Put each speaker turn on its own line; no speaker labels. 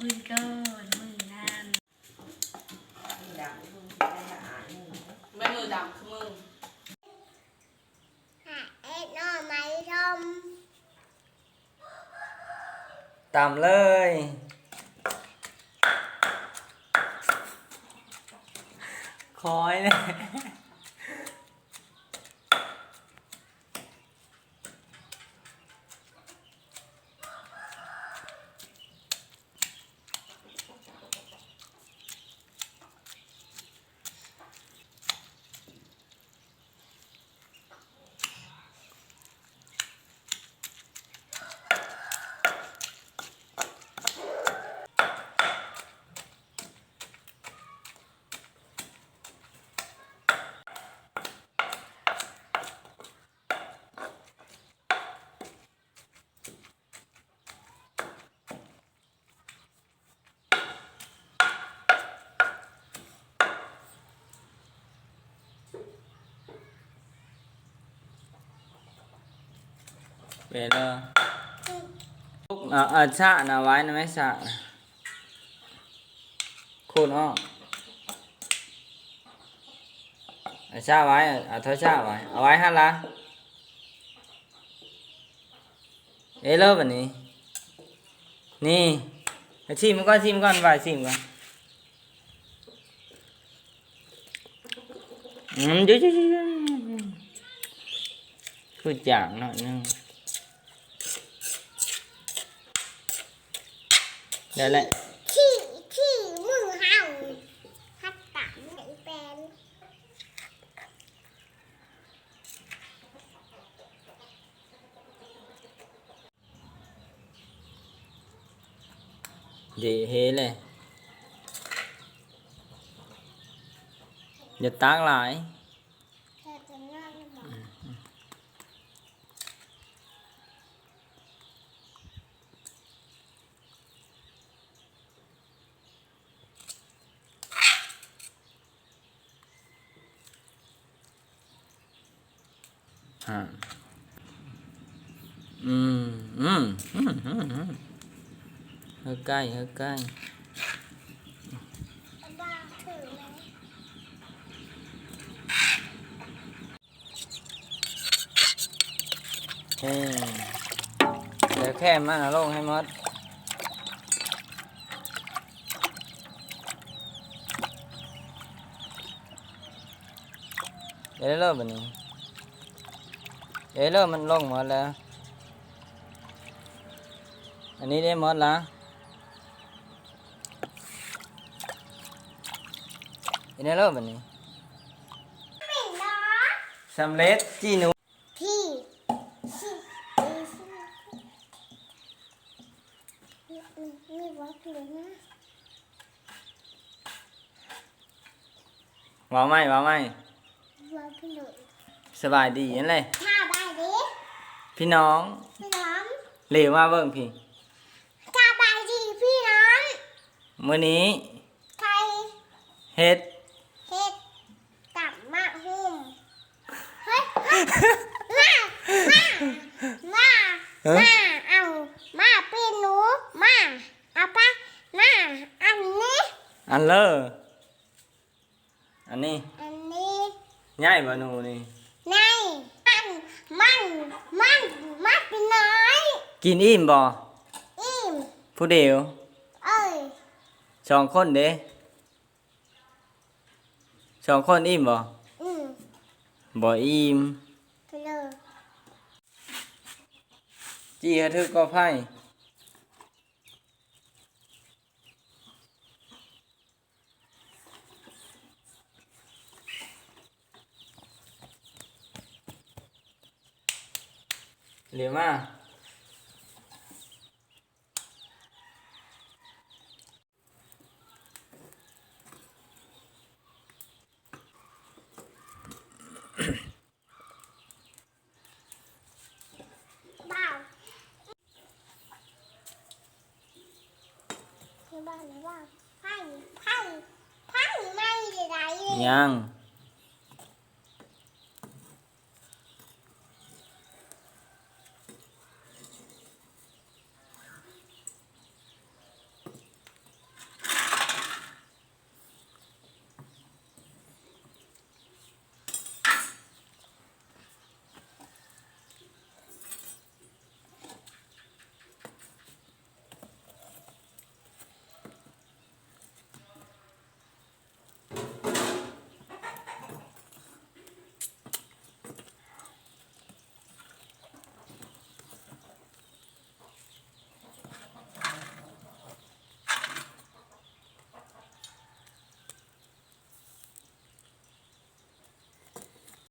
คุยก่อนมือนั่น
ดำมือจะอ่านไม่มือดำคือมือ
เอ็ดหน่อไม้ชม
ตามเลยคอยเลยvề đó lúc xạ nào vái nó mới xạ khôn không xạ vái thôi xạ vái vái hát lá ê lớp vậy nè nè chim con vài chim con chứ cứ chẳng nó nhưng đây lại
ขี้มือเห่าฮัดตังไหนเป็น
gì hế này giật tác lại
เธอจะนั่งบอก
à. Hơi cay
บ้าถือไหม
เดี๋ยวแค่มันลงให้หมดเดี๋ยวเริ่มแบบนี้เดี๋ยวเริ่มมันลงหมดแล้วอันนี้ได้หมดแล้วเดี๋ยวเริ่มแบบนี้สำเร็จจีหนู
พี่มีวัดเลยนะ
ว้าวไหม
วัดเลย
สบายดีนั่นเลย
มาได้ดิ
พี่น้อง
พี่น้อง
เหลวมาเบิ่งพี่
สบายดีพี่น้อง
มื้อนี้
ใคร
เฮ็ด
เฮ็ดกลับมาหุ่มเฮ้ยมาเอามาเป็นหนูมาเอาไปมาอันนี้
อันเลออันนี้
อันนี้
ใหญ่บ่หนูนี่
ในมันเป็นน้อย
กินอิ่มบ่
อิ่ม
ผู้เดียว
เอ้ย
สองคนเด้สองคนอิ่มบ่
อืม
บ่อิ่ม
ไปเลย
จี้กระทึกก็ไผ่เหลียวมา
บ้าวที่บ้านนะบ้าวไพ่ไม่ได้ไรเลย
ยัง